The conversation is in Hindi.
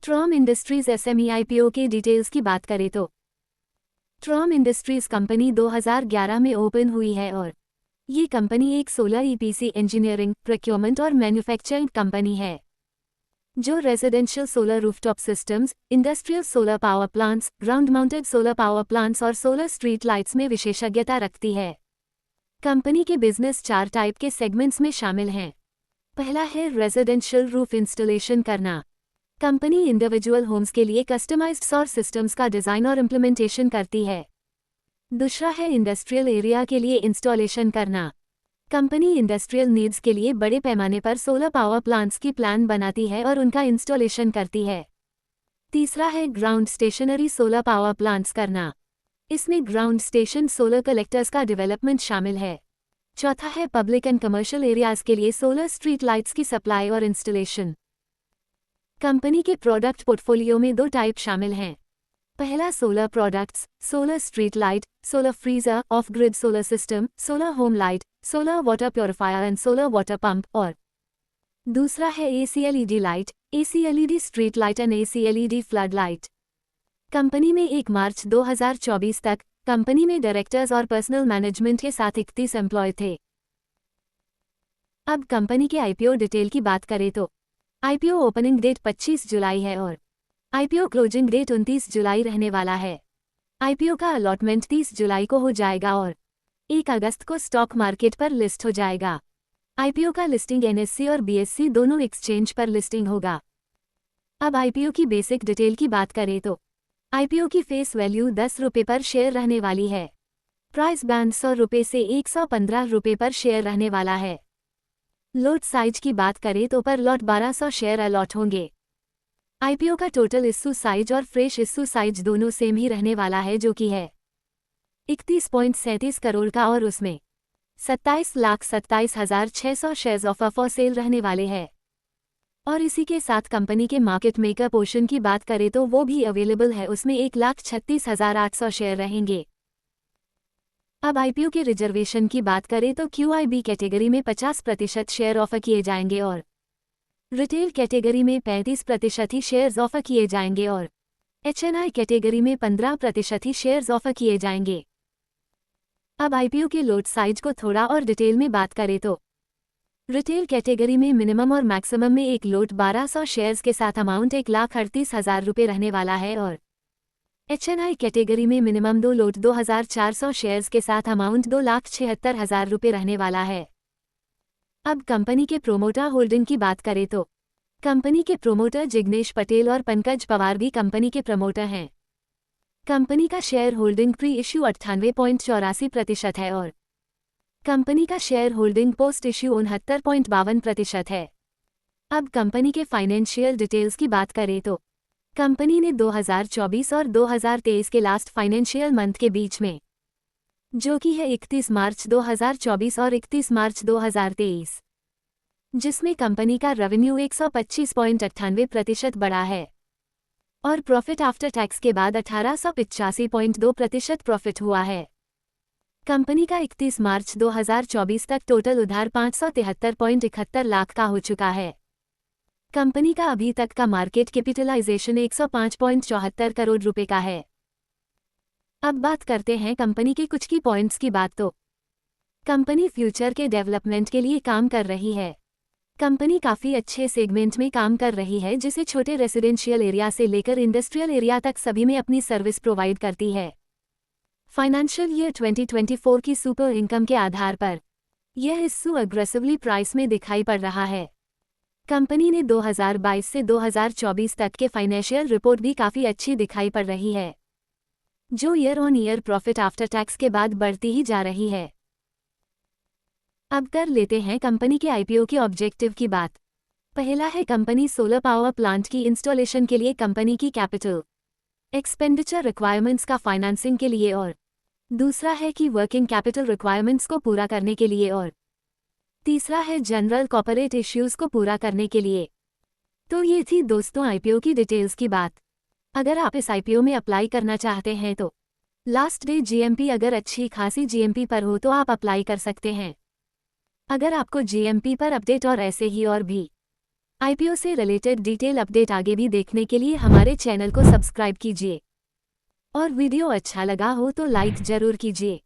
ट्रॉम इंडस्ट्रीज एसएमई आईपीओ के डिटेल्स की बात करें तो ट्रॉम इंडस्ट्रीज कंपनी 2011 में ओपन हुई है और ये कंपनी एक सोलर ईपीसी इंजीनियरिंग, प्रोक्योरमेंट और मैन्युफैक्चरिंग कंपनी है जो residential solar rooftop systems, industrial solar power plants, ground mounted solar power plants और सोलर स्ट्रीट लाइट्स में विशेषज्ञता रखती है। कंपनी के बिजनेस 4 टाइप के सेगमेंट्स में शामिल हैं। पहला है रेजिडेंशियल रूफ इंस्टॉलेशन करना। कंपनी इंडिविजुअल होम्स के लिए कस्टमाइज्ड सौर सिस्टम्स का डिज़ाइन और इम्प्लीमेंटेशन करती है। दूसरा है इंडस्ट्रियल एरिया के लिए इंस्टॉलेशन करना। कंपनी इंडस्ट्रियल नीड्स के लिए बड़े पैमाने पर सोलर पावर प्लांट्स की प्लान बनाती है और उनका इंस्टॉलेशन करती है। तीसरा है ground stationary solar power plants करना। इसमें ग्राउंड स्टेशन सोलर कलेक्टर्स का डेवलपमेंट शामिल है। चौथा है पब्लिक एंड कमर्शियल एरियाज के लिए सोलर स्ट्रीट लाइट्स की सप्लाई और इंस्टॉलेशन। कंपनी के प्रोडक्ट पोर्टफोलियो में 2 टाइप शामिल हैं। पहला solar products, solar street light, solar freezer, of grid solar system, solar home light, solar water purifier and solar water pump और दूसरा है AC LED light, AC LED street light and AC LED flood light. Company में 1 मार्च 2024 तक कंपनी में डायरेक्टर्स और पर्सनल मैनेजमेंट के साथ 31 एम्प्लॉय थे। अब कंपनी के आईपीओ डिटेल की बात करें तो आईपीओ ओपनिंग डेट 25 जुलाई है और आईपीओ क्लोजिंग डेट 29 जुलाई रहने वाला है। आईपीओ का अलॉटमेंट 30 जुलाई को हो जाएगा और 1 अगस्त को स्टॉक मार्केट पर लिस्ट हो जाएगा। आईपीओ का लिस्टिंग एनएससी और बीएससी दोनों एक्सचेंज पर लिस्टिंग होगा। अब आईपीओ की बेसिक डिटेल की बात करें तो आईपीओ की फेस वैल्यू 10 रुपये पर शेयर रहने वाली है। प्राइस बैंड 100 रुपये से 115 रुपये पर शेयर रहने वाला है। लॉट साइज की बात करें तो पर लॉट 1200 शेयर अलॉट होंगे। आईपीओ का टोटल इश्यू साइज और फ्रेश इश्यू साइज दोनों सेम ही रहने वाला है जो कि है 31.37 करोड़ का और उसमें 27,27,600 शेयर्स ऑफर फॉर सेल रहने वाले हैं। और इसी के साथ कंपनी के मार्केट मेकर पोर्शन की बात करें तो वो भी अवेलेबल है, उसमें 1,36,800 शेयर रहेंगे। अब आईपीओ के रिजर्वेशन की बात करें तो क्यूआईबी कैटेगरी में 50% शेयर ऑफर किए जाएंगे और रिटेल कैटेगरी में 35% ही शेयर्स ऑफर किए जाएंगे और एचएनआई कैटेगरी में 15% ही शेयर्स ऑफर किए जाएंगे। अब आईपीओ के लॉट साइज को थोड़ा और डिटेल में बात करें तो रिटेल कैटेगरी में मिनिमम और मैक्सिमम में एक लॉट 1200 शेयर्स के साथ अमाउंट 1,38,000 रुपये रहने वाला है और एचएनआई कैटेगरी में मिनिमम 2 लॉट 2,400 शेयर्स के साथ अमाउंट 2,76,000 रुपये रहने वाला है। अब कंपनी के प्रोमोटर होल्डिंग की बात करें तो कंपनी के प्रोमोटर जिग्नेश पटेल और पंकज पवार भी कंपनी के प्रमोटर हैं। कंपनी का शेयर होल्डिंग प्री इश्यू 98.84% है और कंपनी का शेयर होल्डिंग पोस्ट इश्यू 69.52% है। अब कंपनी के फाइनेंशियल डिटेल्स की बात करें तो कंपनी ने 2024 और 2023 के लास्ट फाइनेंशियल मंथ के बीच में जो कि है 31 मार्च 2024 और 31 मार्च 2023, जिसमें कंपनी का रेवेन्यू 125.98% बढ़ा है और प्रॉफिट आफ्टर टैक्स के बाद 1885.2% प्रॉफिट हुआ है। कंपनी का 31 मार्च 2024 तक टोटल उधार 573.71 लाख का हो चुका है। कंपनी का अभी तक का मार्केट कैपिटलाइजेशन 105.74 करोड़ रुपए का है। अब बात करते हैं कंपनी के कुछ की पॉइंट्स की बात तो कंपनी फ्यूचर के डेवलपमेंट के लिए काम कर रही है। कंपनी काफ़ी अच्छे सेगमेंट में काम कर रही है जिसे छोटे रेजिडेंशियल एरिया से लेकर इंडस्ट्रियल एरिया तक सभी में अपनी सर्विस प्रोवाइड करती है। फाइनेंशियल ईयर 2024 की सुपर इनकम के आधार पर यह इश्यू अग्रेसिवली प्राइस में दिखाई पड़ रहा है। कंपनी ने 2022 से 2024 तक के फाइनेंशियल रिपोर्ट भी काफ़ी अच्छी दिखाई पड़ रही है जो year on year profit after tax के बाद बढ़ती ही जा रही है। अब कर लेते हैं कंपनी के आईपीओ के ऑब्जेक्टिव की बात। पहला है कंपनी सोलर पावर प्लांट की इंस्टॉलेशन के लिए कंपनी की कैपिटल एक्सपेंडिचर रिक्वायरमेंट्स का फाइनेंसिंग के लिए और दूसरा है कि वर्किंग कैपिटल रिक्वायरमेंट्स को पूरा करने के लिए और तीसरा है जनरल कॉर्पोरेट इश्यूज को पूरा करने के लिए। तो ये थी दोस्तों आईपीओ की डिटेल्स की बात। अगर आप इस आईपीओ में अप्लाई करना चाहते हैं तो लास्ट डे जीएमपी अगर अच्छी खासी जीएमपी पर हो तो आप अप्लाई कर सकते हैं। अगर आपको जीएमपी पर अपडेट और ऐसे ही और भी आईपीओ से रिलेटेड डिटेल अपडेट आगे भी देखने के लिए हमारे चैनल को सब्सक्राइब कीजिए और वीडियो अच्छा लगा हो तो लाइक जरूर कीजिए।